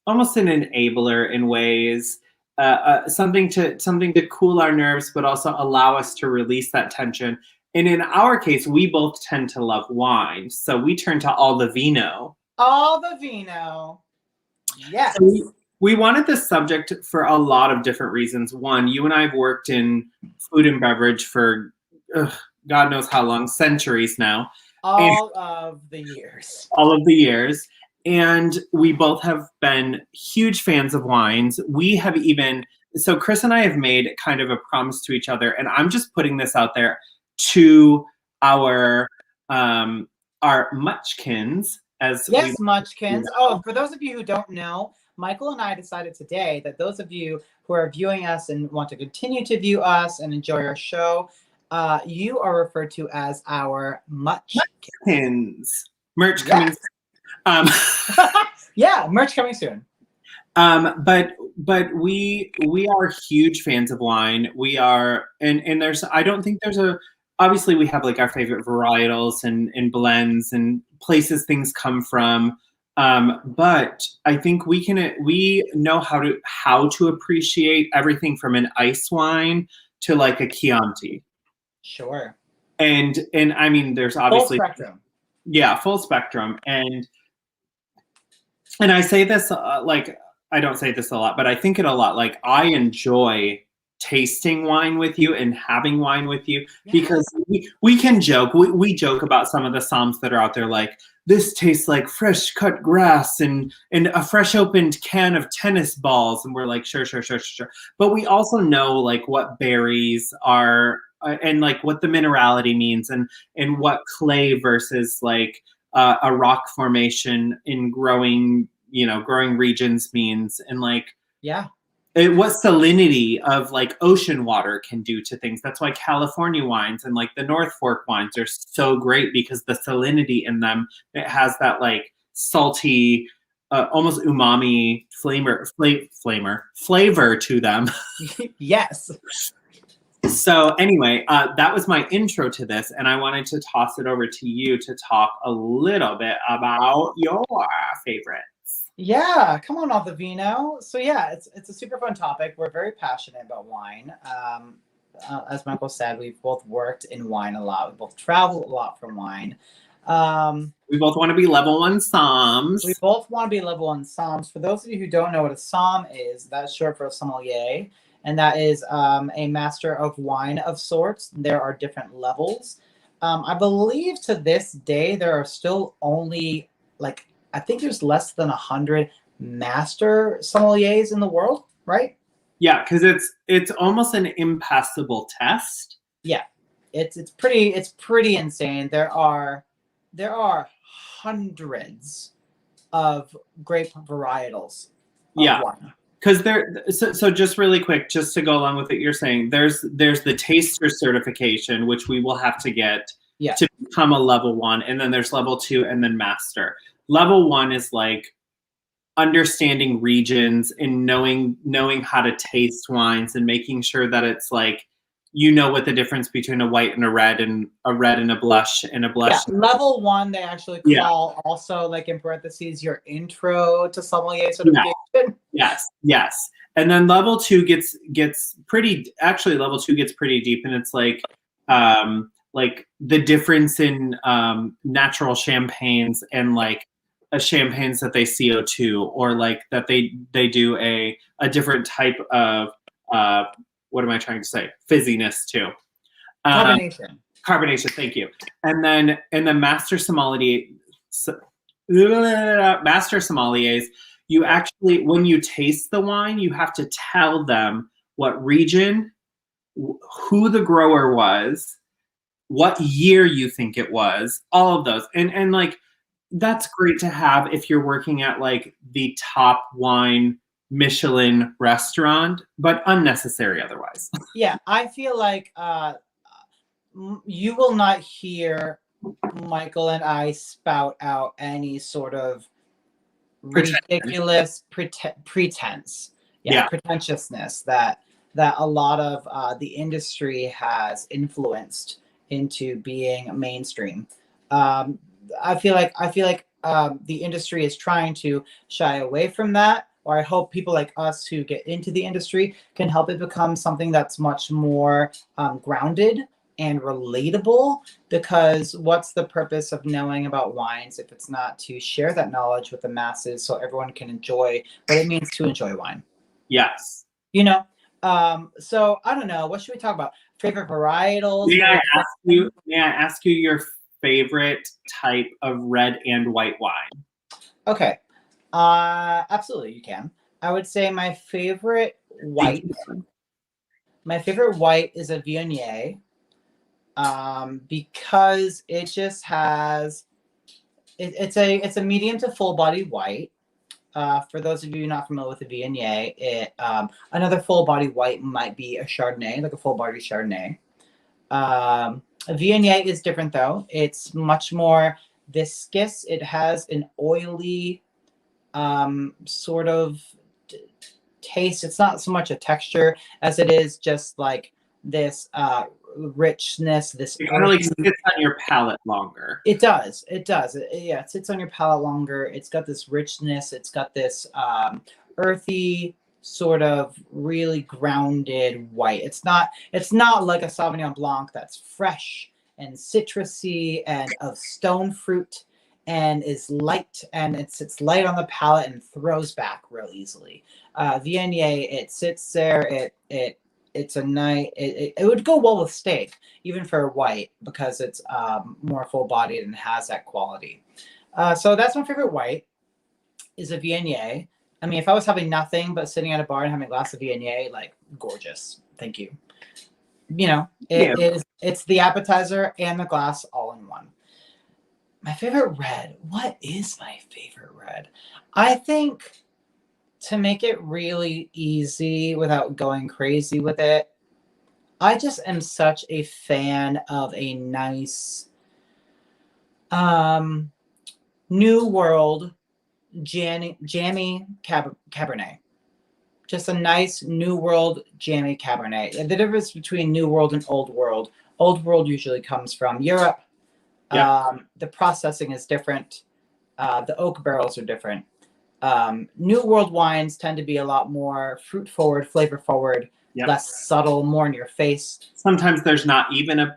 S2: almost an enabler in ways, something to cool our nerves, but also allow us to release that tension. And in our case, we both tend to love wine, so we turn to all the vino.
S1: All the vino. Yes.
S2: So we wanted this subject for a lot of different reasons. One, you and I have worked in food and beverage for God knows how long, centuries now.
S1: All of the years.
S2: And we both have been huge fans of wines. So Chris and I have made kind of a promise to each other, and I'm just putting this out there to our Muchkins.
S1: Muchkins. Oh, for those of you who don't know, Michael and I decided today that those of you who are viewing us and want to continue to view us and enjoy our show, you are referred to as our Muchkins.
S2: Merch coming soon.
S1: Yeah, merch coming soon.
S2: But we are huge fans of wine. We are, and there's, I don't think there's a, obviously we have like our favorite varietals and blends and places things come from. But I think we know how to appreciate everything from an ice wine to like a Chianti.
S1: Sure.
S2: And I mean, there's
S1: Full
S2: obviously,
S1: spectrum.
S2: yeah, full spectrum. And I say this like, I don't say this a lot, but I think it a lot. Like, I enjoy tasting wine with you and having wine with you because
S1: Yes.
S2: we can joke. We joke about some of the Psalms that are out there, like, this tastes like fresh cut grass and a fresh opened can of tennis balls. And we're like, sure, sure, sure, sure. But we also know like what berries are and like what the minerality means and what clay versus like a rock formation in growing, growing regions means, and like
S1: Yeah.
S2: what salinity of like ocean water can do to things. That's why California wines and like the North Fork wines are so great, because the salinity in them, it has that like salty, almost umami flavor to them.
S1: Yes.
S2: So anyway, that was my intro to this, and I wanted to toss it over to you to talk a little bit about your favorites.
S1: Yeah, come on, off the vino. So yeah, it's a super fun topic. We're very passionate about wine. As Michael said, we've both worked in wine a lot. We both traveled a lot from wine.
S2: We both want to be level one somms.
S1: We both want to be level one somms. For those of you who don't know what a somm is, that's short for a sommelier, and that is a master of wine of sorts. There are different levels. I believe to this day there are still only like, I think there's less than 100 master sommeliers in the world, right?
S2: Yeah, because it's almost an impassable test.
S1: Yeah, it's pretty insane. There are hundreds of grape varietals of
S2: Yeah,
S1: wine.
S2: because so just really quick, just to go along with what you're saying, there's the taster certification, which we will have to get
S1: Yeah.
S2: to become a level one, and then there's level two, and then master. Level one is like understanding regions and knowing how to taste wines and making sure that it's like, what the difference between a white and a red and a blush and a blush.
S1: Yeah, level one, they actually
S2: Yeah.
S1: call also, like in parentheses, your intro to sommelier certification.
S2: Yes. And then level two gets pretty, actually level two gets pretty deep, and it's like the difference in natural champagnes and like champagnes that they CO2, or like that they do a different type of what am I trying to say? Fizziness too. Carbonation, thank you. And then master sommeliers, you actually, when you taste the wine, you have to tell them what region, who the grower was, what year you think it was, all of those. And like, that's great to have if you're working at like the top wine Michelin restaurant, but unnecessary otherwise.
S1: Yeah, I feel like you will not hear Michael and I spout out any sort of ridiculous pretense. Yeah, pretentiousness that a lot of the industry has influenced into being mainstream. I feel like the industry is trying to shy away from that, or I hope people like us who get into the industry can help it become something that's much more grounded and relatable, because what's the purpose of knowing about wines if it's not to share that knowledge with the masses so everyone can enjoy what it means to enjoy wine?
S2: Yes.
S1: So I don't know, what should we talk about? Favorite varietals?
S2: May I ask you your favorite type of red and white wine?
S1: Okay. Absolutely, you can. I would say my favorite white is a Viognier. Because it just has it's a medium to full body white. For those of you not familiar with the Viognier, another full body white might be a Chardonnay, like a full body Chardonnay. A Viognier is different though. It's much more viscous. It has an oily sort of taste. It's not so much a texture as it is just like this richness, this
S2: it kind of like sits on your palate longer.
S1: It does. Yeah, it sits on your palate longer. It's got this richness. It's got this earthy, sort of really grounded white. It's not like a Sauvignon Blanc that's fresh and citrusy and of stone fruit and is light, and it sits light on the palate and throws back real easily. Viognier, it sits there. It's a nice. It would go well with steak, even for white, because it's more full bodied and has that quality. So that's my favorite white. Is a Viognier. I mean, if I was having nothing but sitting at a bar and having a glass of Viognier, like, gorgeous. Thank you. You know, it's the appetizer and the glass all in one. My favorite red. What is my favorite red? I think, to make it really easy without going crazy with it, I just am such a fan of a nice New World jammy Cabernet. Just a nice New World jammy Cabernet. The difference between New World and Old World usually comes from Europe. Yep. The processing is different. The oak barrels are different. New World wines tend to be a lot more fruit forward, flavor forward, yep. Less subtle, more in your face.
S2: Sometimes there's not even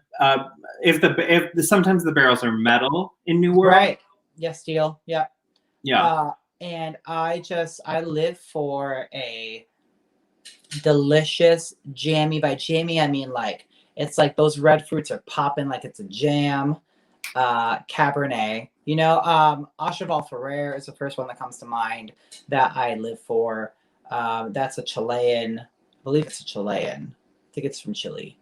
S2: sometimes the barrels are metal in New World.
S1: Right. Yes, steel. Yeah.
S2: Yeah.
S1: And I live for a delicious jammy. By jammy, I mean like it's like those red fruits are popping like it's a jam. Cabernet. You know, Acheval Ferrer is the first one that comes to mind that I live for. That's a Chilean, I believe it's a Chilean. I think it's from Chile.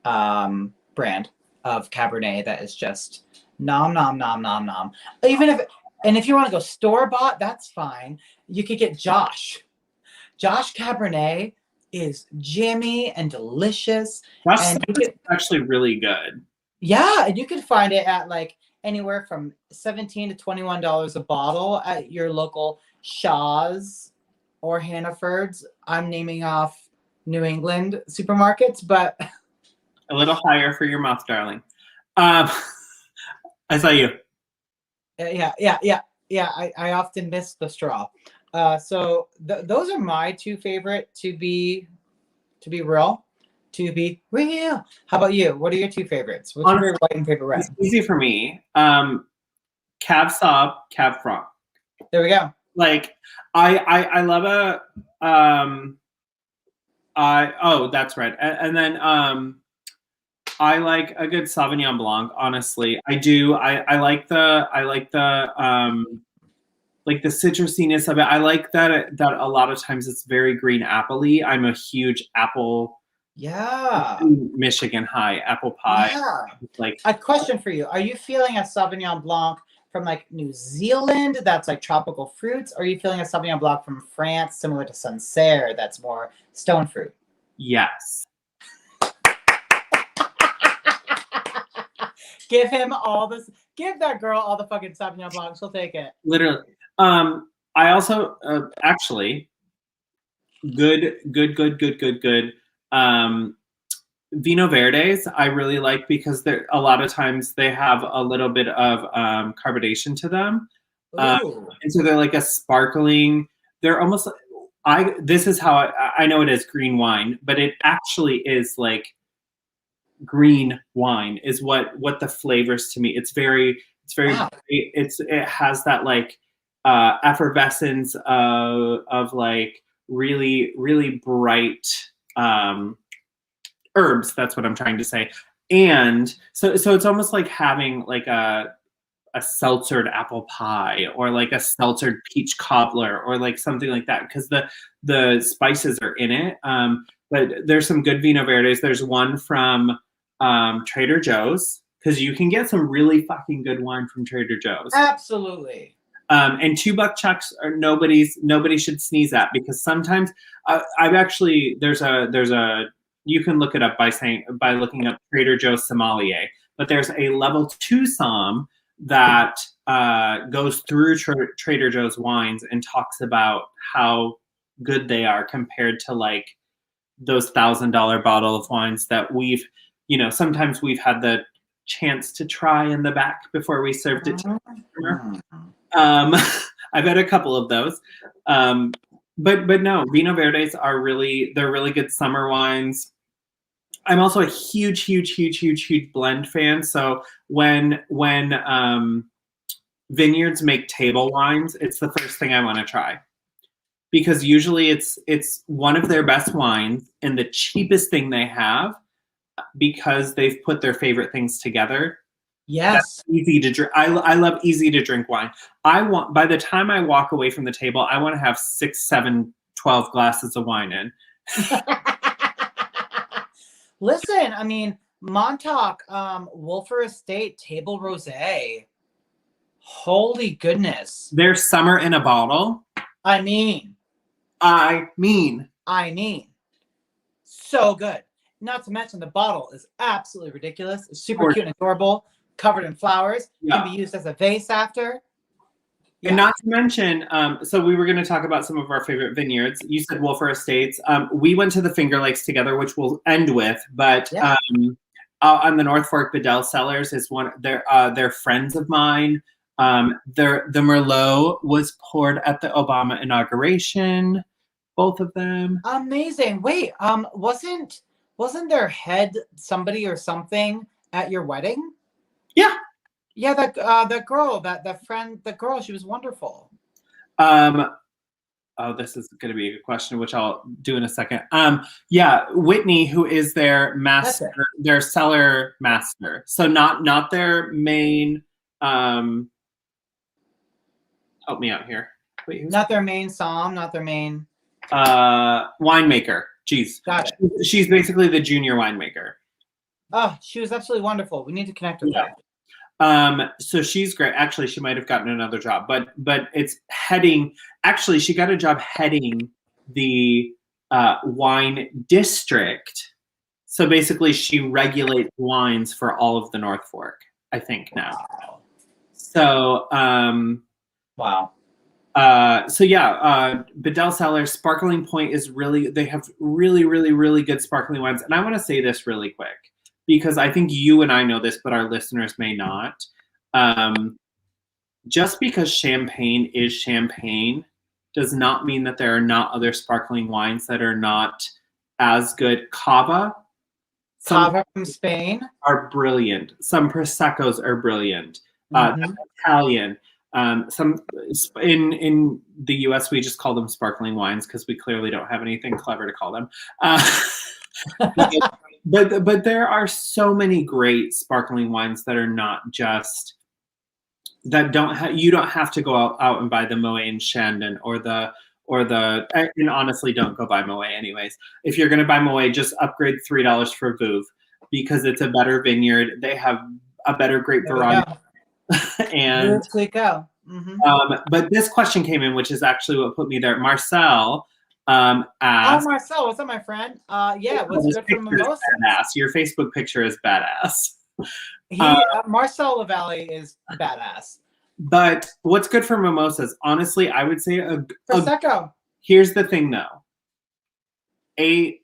S1: Brand of Cabernet that is just nom nom nom nom nom. If you want to go store bought, that's fine. You could get Josh. Josh Cabernet is jammy and delicious.
S2: That's actually really good.
S1: Yeah, and you can find it at like anywhere from $17 to $21 a bottle at your local Shaw's or Hannaford's. I'm naming off New England supermarkets, but
S2: a little higher for your mouth, darling. I saw you.
S1: Yeah. I often miss the straw. So those are my two favorite. To be real. How about you? What are your two favorites? What's your favorite white and favorite red?
S2: It's easy for me. Cab Sauv, Cab Franc.
S1: There we go.
S2: Like I love that's right. And then I like a good Sauvignon Blanc, honestly. I do. I like the like the citrusiness of it. I like that a lot of times it's very green apple-y. I'm a huge apple.
S1: Yeah.
S2: Michigan high apple pie.
S1: Yeah.
S2: Like
S1: a question for you. Are you feeling a Sauvignon Blanc from like New Zealand that's like tropical fruits? Or are you feeling a Sauvignon Blanc from France similar to Sancerre that's more stone fruit?
S2: Yes.
S1: Give that girl all the fucking Sauvignon Blanc. She'll take it.
S2: Literally. I also actually good. Vino Verdes I really like because a lot of times they have a little bit of carbonation to them. And so they're like a sparkling, they're almost this is how I know it is green wine, but it actually is like green wine is what the flavors to me. It's very wow. It has that like effervescence of like really, really bright herbs. That's what I'm trying to say. And so it's almost like having like a seltzered apple pie or like a seltzered peach cobbler or like something like that because the spices are in it. But there's some good Vino Verdes. There's one from Trader Joe's because you can get some really fucking good wine from Trader Joe's.
S1: Absolutely.
S2: And $2 chucks are nobody should sneeze at because sometimes I've actually there's a you can look it up by looking up Trader Joe's sommelier, but there's a level 2 somm that goes through Trader Joe's wines and talks about how good they are compared to like those $1,000 bottle of wines that we've, sometimes we've had the chance to try in the back before we served it to the customer. I've had a couple of those. But no, Vino Verdes they're really good summer wines. I'm also a huge blend fan. So when vineyards make table wines, it's the first thing I want to try, because usually it's one of their best wines and the cheapest thing they have, because they've put their favorite things together.
S1: Yes.
S2: That's easy to drink. I love easy to drink wine. By the time I walk away from the table, I want to have 6, 7, 12 glasses of wine in.
S1: Listen, I mean, Montauk, Wolfer Estate Table Rosé. Holy goodness.
S2: They're summer in a bottle.
S1: I mean. So good. Not to mention the bottle is absolutely ridiculous. It's super cute and adorable, covered in flowers. Yeah. Can be used as a vase after.
S2: Yeah. And not to mention, so we were going to talk about some of our favorite vineyards. You said Wolfer Estates. We went to the Finger Lakes together, which we'll end with. But on the North Fork, Bedell Cellars is one. They're friends of mine. The Merlot was poured at the Obama inauguration. Both of them.
S1: Amazing. Wait, wasn't their head somebody or something at your wedding?
S2: Yeah.
S1: Yeah, the girl, the girl, she was wonderful.
S2: This is going to be a good question, which I'll do in a second. Yeah, Whitney, who is their master, their cellar master. So not their main. Help me out here.
S1: Wait, not their main somm, not their main.
S2: Winemaker. Jeez.
S1: Got it.
S2: She's basically the junior winemaker.
S1: Oh, she was absolutely wonderful. We need to connect with her.
S2: So she's great. Actually, she might have gotten another job, but it's heading. Actually, she got a job heading the wine district. So basically, she regulates wines for all of the North Fork, I think now.
S1: Wow.
S2: So
S1: wow.
S2: So yeah, Bedell Cellars Sparkling Point is they have really good sparkling wines. And I want to say this really quick, because I think you and I know this, but our listeners may not. Just because champagne is champagne does not mean that there are not other sparkling wines that are not as good. Cava
S1: from Spain
S2: are brilliant. Some Proseccos are brilliant. Italian. Some in the US we just call them sparkling wines because we clearly don't have anything clever to call them. But there are so many great sparkling wines that are not just that you don't have to go out and buy the Moet and Chandon or the and honestly don't go buy Moet anyways. If you're gonna buy Moet, just upgrade $3 for Veuve because it's a better vineyard. They have a better grape variety. And but this question came in, which is actually what put me there. Marcel asked,
S1: Marcel, what's up, my friend? Yeah, what's good for Mimosa?
S2: Your Facebook picture is badass.
S1: Marcel Lavalle is badass.
S2: But what's good for mimosas? Honestly, I would say
S1: Prosecco.
S2: Here's the thing, though. A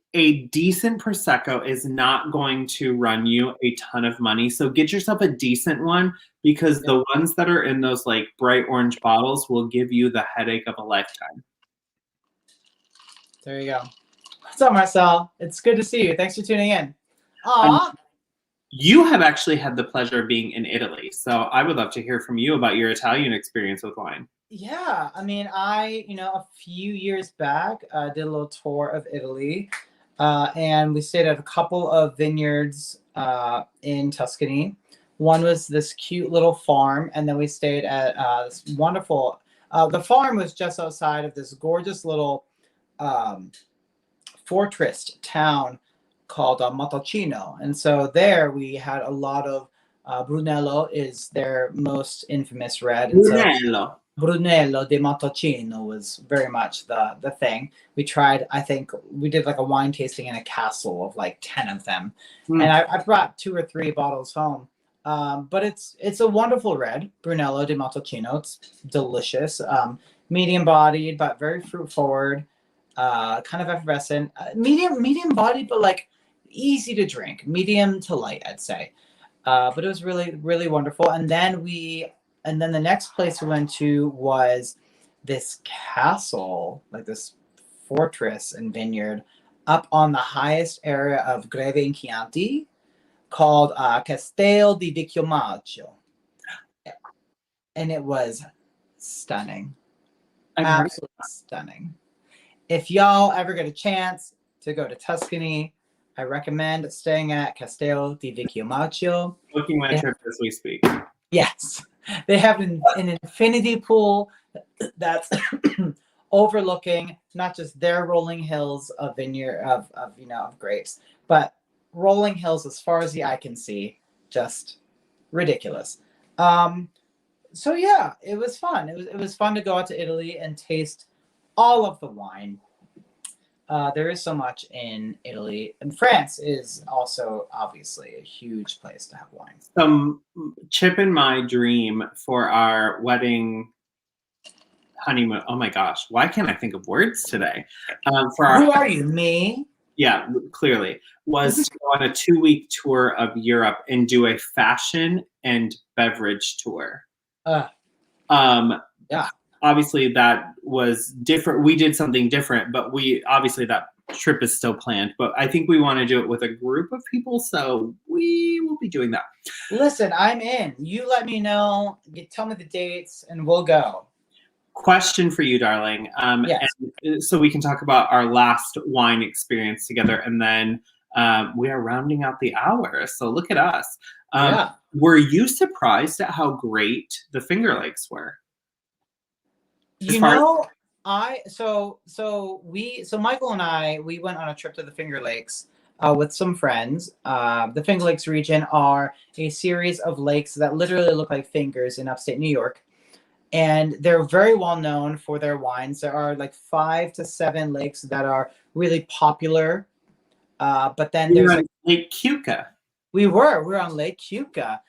S2: decent Prosecco is not going to run you a ton of money. So get yourself a decent one, because the ones that are in those like bright orange bottles will give you the headache of a lifetime.
S1: There you go. What's up, Marcel? It's good to see you. Thanks for tuning in.
S2: You have actually had the pleasure of being in Italy. So I would love to hear from you about your Italian experience with wine.
S1: Yeah. I mean, a few years back, did a little tour of Italy. And we stayed at a couple of vineyards in Tuscany. One was this cute little farm, and then we stayed at this wonderful. The farm was just outside of this gorgeous little fortress town called Montalcino, and so there we had a lot of Brunello is their most infamous red. Brunello di Montalcino was very much the thing. We tried, I think we did like a wine tasting in a castle of like 10 of them. And I brought 2 or 3 bottles home. But it's a wonderful red, Brunello di Montalcino. It's delicious. Medium bodied, but very fruit forward. kind of effervescent, medium body, but like easy to drink, medium to light, I'd say. But it was really, really wonderful. And then the next place we went to was this castle, like this fortress and vineyard up on the highest area of Greve in Chianti called Castel di Vicchiomaggio. And it was stunning. Absolutely stunning. If y'all ever get a chance to go to Tuscany, I recommend staying at Castel di Vicchiomaggio.
S2: Booking my trip as we speak.
S1: Yes. They have an infinity pool that's overlooking not just their rolling hills of vineyard of grapes, but rolling hills as far as the eye can see. Just ridiculous. So yeah, it was fun. It was fun to go out to Italy and taste all of the wine. There is so much in Italy, and France is also obviously a huge place to have wine.
S2: Chip and my dream for our wedding honeymoon. Oh my gosh, why can't I think of words today?
S1: Who are you, me?
S2: Yeah, clearly was to go on a 2-week tour of Europe and do a fashion and beverage tour.
S1: Yeah.
S2: Obviously that was different. We did something different, but obviously that trip is still planned, but I think we want to do it with a group of people. So we will be doing that.
S1: Listen, I'm in. You let me know. You tell me the dates and we'll go.
S2: Question for you, darling.
S1: Yes.
S2: And so we can talk about our last wine experience together, and then we are rounding out the hour. So look at us.
S1: Yeah.
S2: Were you surprised at how great the Finger Lakes were?
S1: So Michael and I, we went on a trip to the Finger Lakes with some friends. The Finger Lakes region are a series of lakes that literally look like fingers in upstate New York. And they're very well known for their wines. There are like 5 to 7 lakes that are really popular. But then there's
S2: Lake Keuka.
S1: We're on Lake Keuka.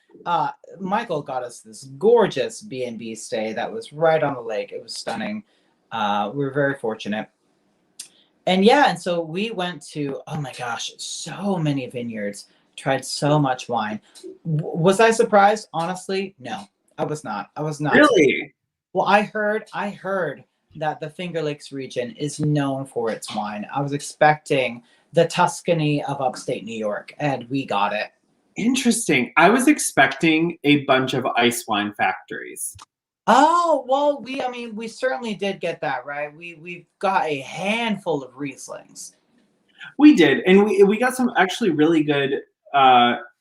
S1: Michael got us this gorgeous B&B stay that was right on the lake. It was stunning. We were very fortunate. And so we went to, oh my gosh, so many vineyards, tried so much wine. Was I surprised? Honestly, no, I was not.
S2: Really?
S1: Well, I heard that the Finger Lakes region is known for its wine. I was expecting the Tuscany of upstate New York, and we got it.
S2: Interesting. I was expecting a bunch of ice wine factories.
S1: Oh, well, we certainly did get that, right? We've got a handful of Rieslings.
S2: We did, and we got some actually really good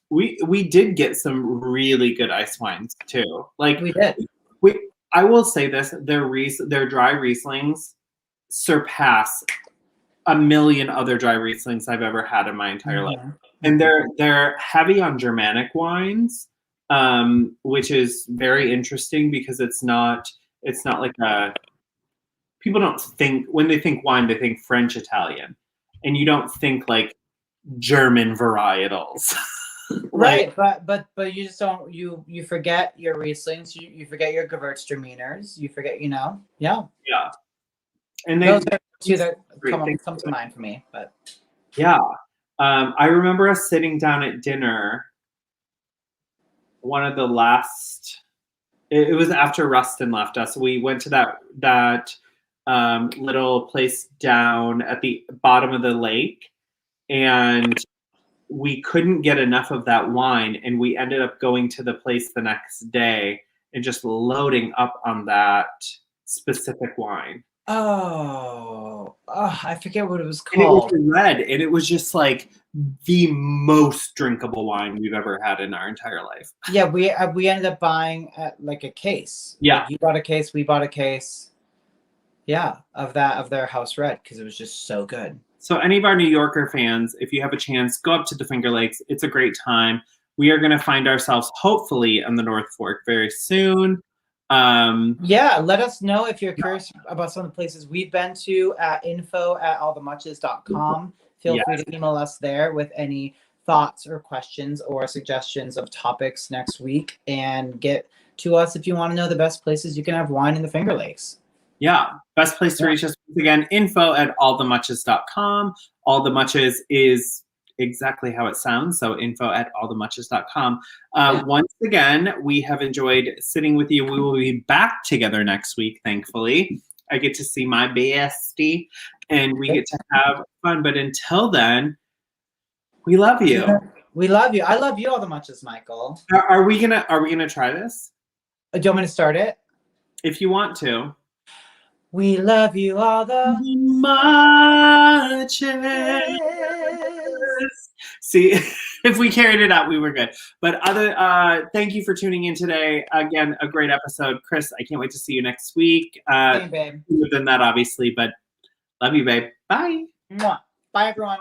S2: we did get some really good ice wines too. Like
S1: we did.
S2: I will say this, their dry Rieslings surpass a million other dry Rieslings I've ever had in my entire life. And they're heavy on Germanic wines, which is very interesting because it's not like people don't think, when they think wine, they think French Italian, and you don't think like German varietals.
S1: Right, but you just don't, you forget your Rieslings, you forget your Gewürztraminers, you forget, yeah.
S2: And
S1: those are two that come to mind for me. But
S2: yeah, I remember us sitting down at dinner. One of the last, it was after Rustin left us. We went to that little place down at the bottom of the lake, and we couldn't get enough of that wine, and we ended up going to the place the next day and just loading up on that specific wine.
S1: Oh, I forget what it was
S2: called. And it was red, and it was just like the most drinkable wine we've ever had in our entire life.
S1: Yeah, we ended up buying like a case.
S2: Yeah,
S1: like you bought a case, we bought a case. Yeah, of their house red, because it was just so good.
S2: So any of our New Yorker fans, if you have a chance, go up to the Finger Lakes. It's a great time. We are going to find ourselves hopefully on the North Fork very soon.
S1: Yeah, let us know if you're curious about some of the places we've been to at info@allthemuches.com. Feel free to email us there with any thoughts or questions or suggestions of topics next week, and get to us if you want to know the best places you can have wine in the Finger Lakes.
S2: Yeah. Best place to reach us once again, info@allthemuches.com. All the Muches is exactly how it sounds. So info@allthemuches.com. Once again, we have enjoyed sitting with you. We will be back together next week, thankfully. I get to see my bestie and we get to have fun. But until then, we love you.
S1: We love you. I love you all the muches, Michael.
S2: Are we gonna try this?
S1: Do you want me to start it?
S2: If you want to.
S1: We love you all the
S2: muches. See, if we carried it out, we were good. But thank you for tuning in today. Again, a great episode. Chris, I can't wait to see you next week.
S1: Same, babe.
S2: Other than that, obviously, but love you, babe. Bye.
S1: Mwah. Bye, everyone.